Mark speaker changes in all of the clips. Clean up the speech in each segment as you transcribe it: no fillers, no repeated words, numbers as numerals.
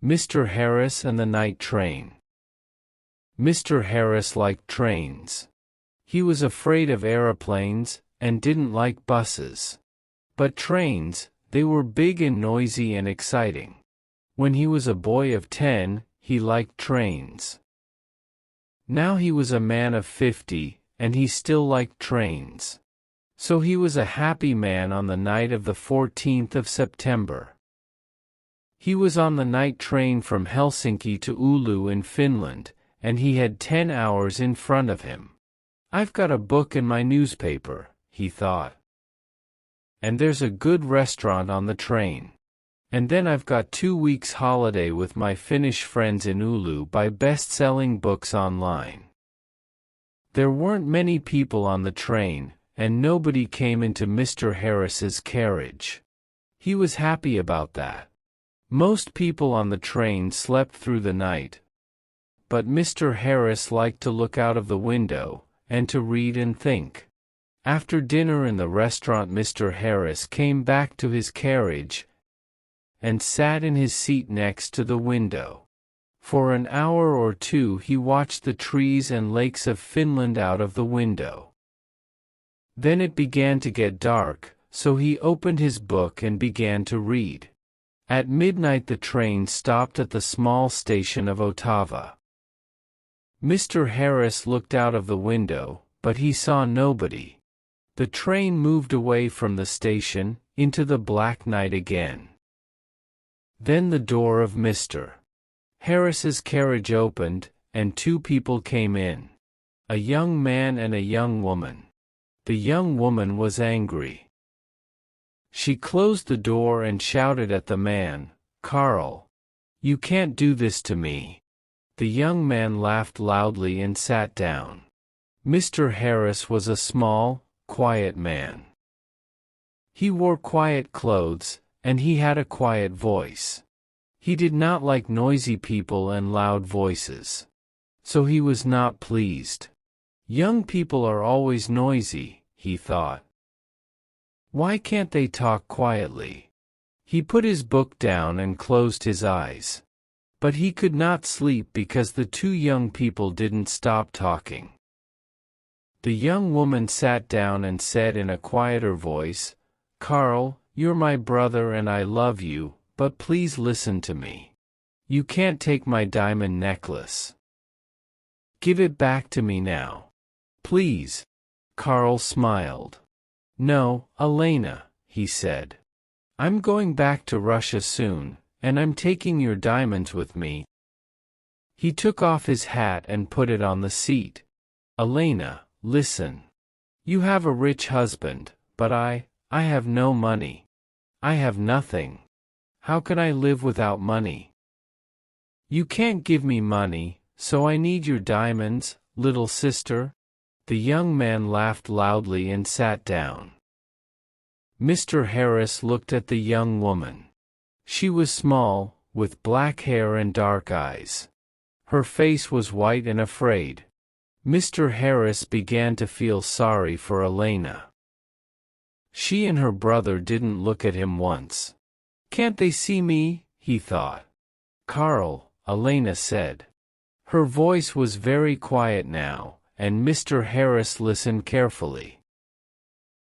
Speaker 1: Mr. Harris and the Night Train. Mr. Harris liked trains. He was afraid of aeroplanes, and didn't like buses. But trains, they were big and noisy and exciting. When he was a boy of 10, he liked trains. Now he was a man of 50, and he still liked trains. So he was a happy man on the night of the 14th of September. He was on the night train from Helsinki to Oulu in Finland, and he had 10 hours in front of him. I've got a book in my newspaper, he thought. And there's a good restaurant on the train. And then I've got 2 weeks holiday with my Finnish friends in Oulu by best-selling books online. There weren't many people on the train, and nobody came into Mr. Harris's carriage. He was happy about that. Most people on the train slept through the night. But Mr. Harris liked to look out of the window, and to read and think. After dinner in the restaurant, Mr. Harris came back to his carriage and sat in his seat next to the window. For an hour or two he watched the trees and lakes of Finland out of the window. Then it began to get dark, so he opened his book and began to read. At midnight the train stopped at the small station of Otava. Mr. Harris looked out of the window, but he saw nobody. The train moved away from the station, into the black night again. Then the door of Mr. Harris's carriage opened, and 2 people came in. A young man and a young woman. The young woman was angry. She closed the door and shouted at the man, "Carl, you can't do this to me." The young man laughed loudly and sat down. Mr. Harris was a small, quiet man. He wore quiet clothes, and he had a quiet voice. He did not like noisy people and loud voices. So he was not pleased. Young people are always noisy, he thought. Why can't they talk quietly? He put his book down and closed his eyes. But he could not sleep because the 2 young people didn't stop talking. The young woman sat down and said in a quieter voice, "Carl, you're my brother and I love you, but please listen to me. You can't take my diamond necklace. Give it back to me now. Please." Carl smiled. "No, Elena," he said. "I'm going back to Russia soon, and I'm taking your diamonds with me." He took off his hat and put it on the seat. "Elena, listen. You have a rich husband, but I have no money. I have nothing. How can I live without money? You can't give me money, so I need your diamonds, little sister." The young man laughed loudly and sat down. Mr. Harris looked at the young woman. She was small, with black hair and dark eyes. Her face was white and afraid. Mr. Harris began to feel sorry for Elena. She and her brother didn't look at him once. "Can't they see me?" he thought. "Carl," Elena said. Her voice was very quiet now, and Mr. Harris listened carefully.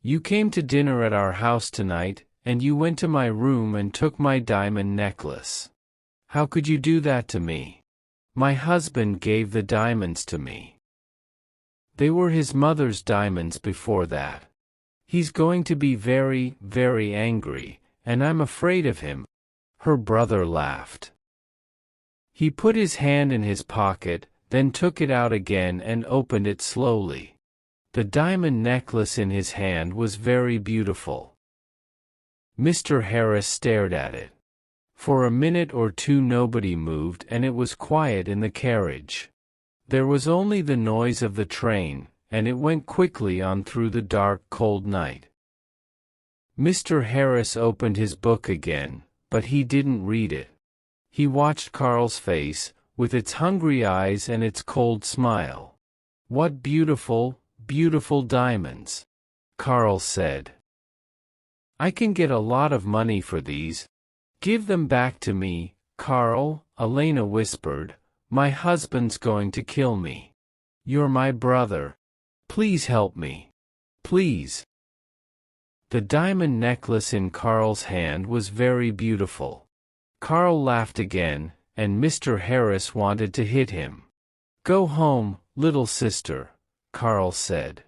Speaker 1: "You came to dinner at our house tonight, and you went to my room and took my diamond necklace. How could you do that to me? My husband gave the diamonds to me. They were his mother's diamonds before that. He's going to be very, very angry, and I'm afraid of him." Her brother laughed. He put his hand in his pocket, then took it out again and opened it slowly. The diamond necklace in his hand was very beautiful. Mr. Harris stared at it. For a minute or two nobody moved and it was quiet in the carriage. There was only the noise of the train, and it went quickly on through the dark, cold night. Mr. Harris opened his book again, but he didn't read it. He watched Carl's face, with its hungry eyes and its cold smile. "What beautiful, beautiful diamonds," Carl said. "I can get a lot of money for these. Give them back to me, Carl, Elena whispered, my husband's going to kill me. You're my brother. Please help me. Please. The diamond necklace in Carl's hand was very beautiful. Carl laughed again, and Mr. Harris wanted to hit him. Go home, little sister, Carl said.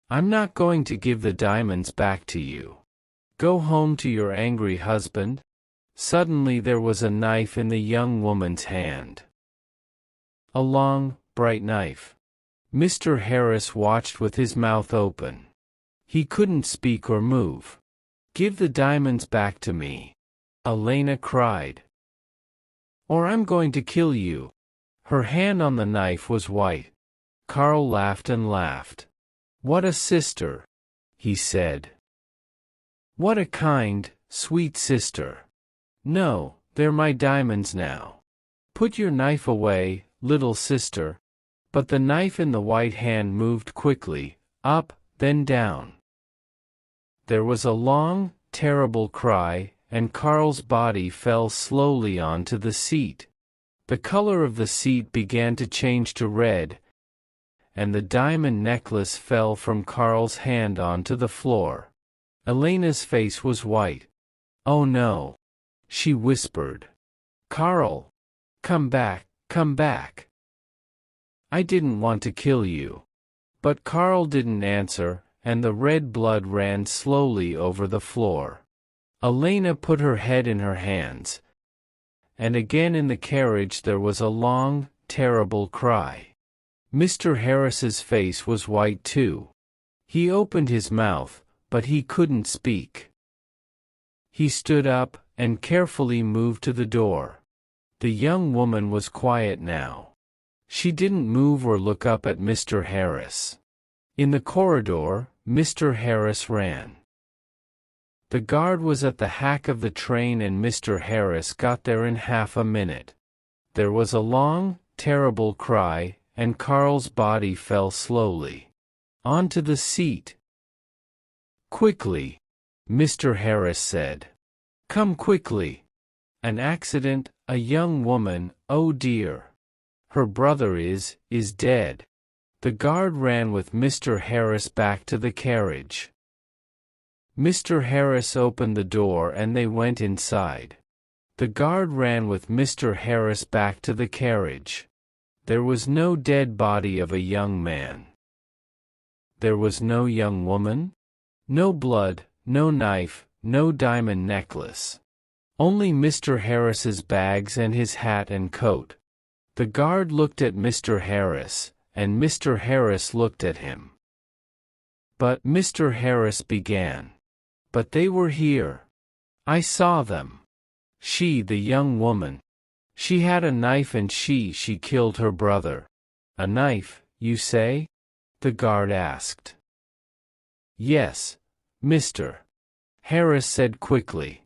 Speaker 1: I'm not going to give the diamonds back to you. Go home to your angry husband. Suddenly there was a knife in the young woman's hand. A long, bright knife. Mr. Harris watched with his mouth open. He couldn't speak or move. Give the diamonds back to me, Elena cried. Or I'm going to kill you. Her hand on the knife was white. Carl laughed and laughed. What a sister, he said. What a kind, sweet sister. No, they're my diamonds now. Put your knife away, little sister. But the knife in the white hand moved quickly, up, then down. There was a long, terrible cry, and Carl's body fell slowly onto the seat. The color of the seat began to change to red, and the diamond necklace fell from Carl's hand onto the floor. Elena's face was white. Oh no, she whispered. Carl, come back, come back. I didn't want to kill you. But Carl didn't answer, and the red blood ran slowly over the floor. Elena put her head in her hands. And again in the carriage there was a long, terrible cry. Mr. Harris's face was white too. He opened his mouth, but he couldn't speak. He stood up, and carefully moved to the door. The young woman was quiet now. She didn't move or look up at Mr. Harris. In the corridor, Mr. Harris ran. The guard was at the hack of the train and Mr. Harris got there in half a minute. There was a long, terrible cry, and Carl's body fell slowly onto the seat. Quickly, Mr. Harris said. Come quickly. An accident, a young woman, oh dear. Her brother is dead. The guard ran with Mr. Harris back to the carriage. Mr. Harris opened the door and they went inside. The guard ran with Mr. Harris back to the carriage. There was no dead body of a young man. There was no young woman, no blood, no knife, no diamond necklace. Only Mr. Harris's bags and his hat and coat. The guard looked at Mr. Harris, and Mr. Harris looked at him. But Mr. Harris began. But they were here. I saw them. She, the young woman. She had a knife and she killed her brother. A knife, you say? The guard asked. Yes, Mr. Harris said quickly.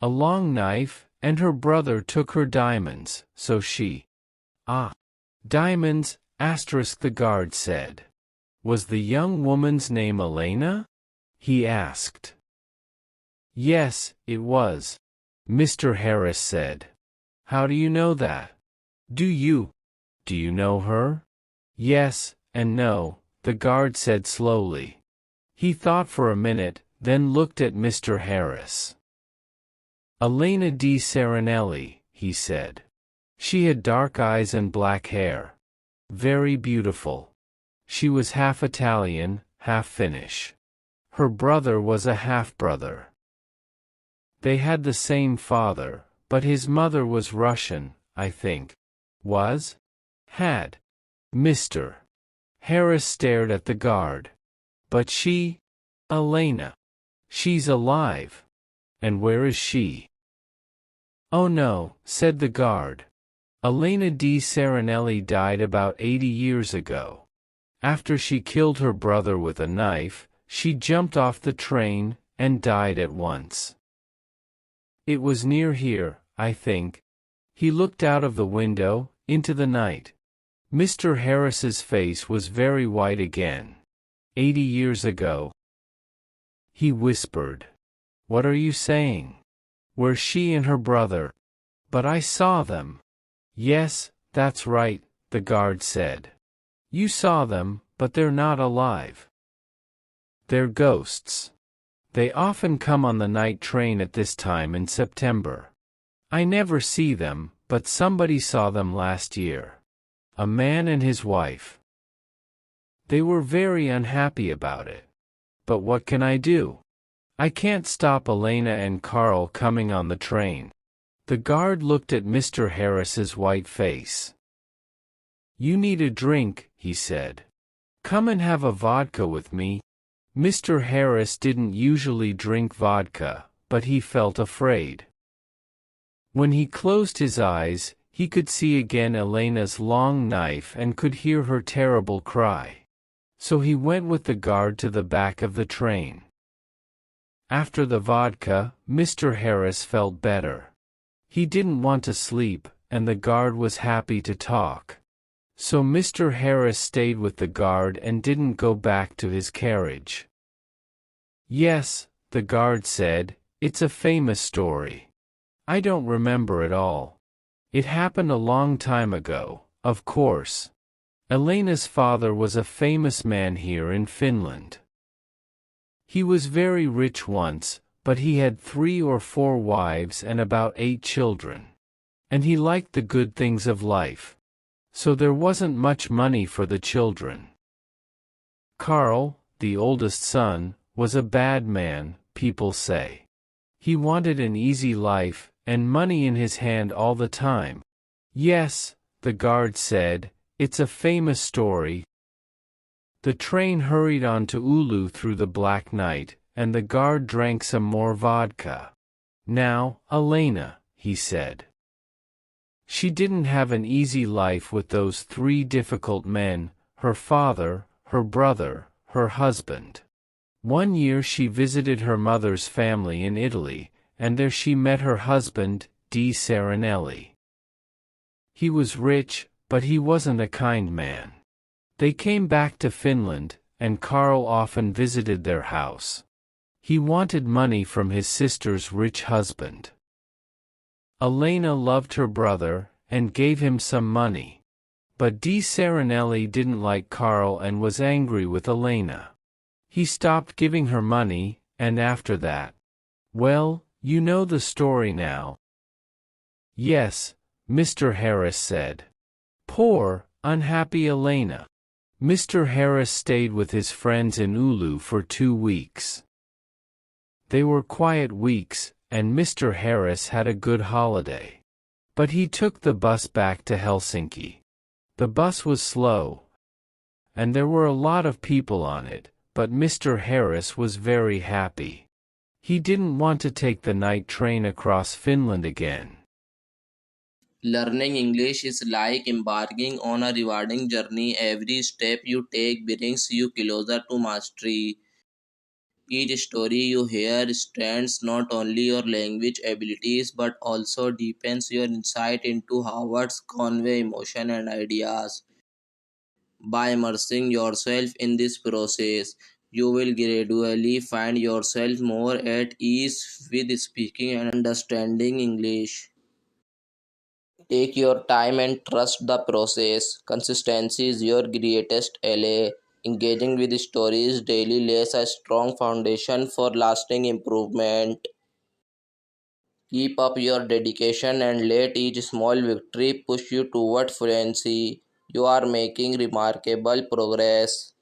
Speaker 1: A long knife, and her brother took her diamonds, so she. Ah. Diamonds, asterisk the guard said. Was the young woman's name Elena? He asked. Yes, it was. Mr. Harris said. How do you know that? Do you know her? Yes, and no, the guard said slowly. He thought for a minute, then looked at Mr. Harris. Elena di Serenelli, he said. She had dark eyes and black hair. Very beautiful. She was half Italian, half Finnish. Her brother was a half-brother. They had the same father, but his mother was Russian, I think. Was? Had. Mr. Harris stared at the guard. But she? Elena. She's alive. And where is she? Oh no, said the guard. Elena di Serenelli died about 80 years ago. After she killed her brother with a knife, she jumped off the train, and died at once. It was near here, I think. He looked out of the window, into the night. Mr. Harris's face was very white again. 80 years ago. He whispered. What are you saying? Were she and her brother? But I saw them. Yes, that's right, the guard said. You saw them, but they're not alive. They're ghosts. They often come on the night train at this time in September. I never see them, but somebody saw them last year. A man and his wife. They were very unhappy about it. But what can I do? I can't stop Elena and Carl coming on the train. The guard looked at Mr. Harris's white face. You need a drink, he said. Come and have a vodka with me. Mr. Harris didn't usually drink vodka, but he felt afraid. When he closed his eyes, he could see again Elena's long knife and could hear her terrible cry. So he went with the guard to the back of the train. After the vodka, Mr. Harris felt better. He didn't want to sleep, and the guard was happy to talk. So Mr. Harris stayed with the guard and didn't go back to his carriage. Yes, the guard said, it's a famous story. I don't remember it all. It happened a long time ago, of course. Elena's father was a famous man here in Finland. He was very rich once, but he had 3 or 4 wives and about 8 children. And he liked the good things of life. So there wasn't much money for the children. Carl, the oldest son, was a bad man, people say. He wanted an easy life, and money in his hand all the time. Yes, the guard said, it's a famous story. The train hurried on to Oulu through the black night, and the guard drank some more vodka. Now, Elena, he said. She didn't have an easy life with those 3 difficult men, her father, her brother, her husband. One year she visited her mother's family in Italy, and there she met her husband, Di Serenelli. He was rich, but he wasn't a kind man. They came back to Finland, and Carl often visited their house. He wanted money from his sister's rich husband. Elena loved her brother, and gave him some money. But Di Serenelli didn't like Carl and was angry with Elena. He stopped giving her money, and after that, well, you know the story now. Yes, Mr. Harris said. Poor, unhappy Elena. Mr. Harris stayed with his friends in Oulu for 2 weeks. They were quiet weeks, and Mr. Harris had a good holiday. But he took the bus back to Helsinki. The bus was slow, and there were a lot of people on it, but Mr. Harris was very happy. He didn't want to take the night train across Finland again.
Speaker 2: Learning English is like embarking on a rewarding journey. Every step you take brings you closer to mastery. Each story you hear strengthens not only your language abilities but also deepens your insight into how words convey emotion and ideas. By immersing yourself in this process, you will gradually find yourself more at ease with speaking and understanding English. Take your time and trust the process. Consistency is your greatest ally. Engaging with stories daily lays a strong foundation for lasting improvement. Keep up your dedication and let each small victory push you toward fluency. You are making remarkable progress.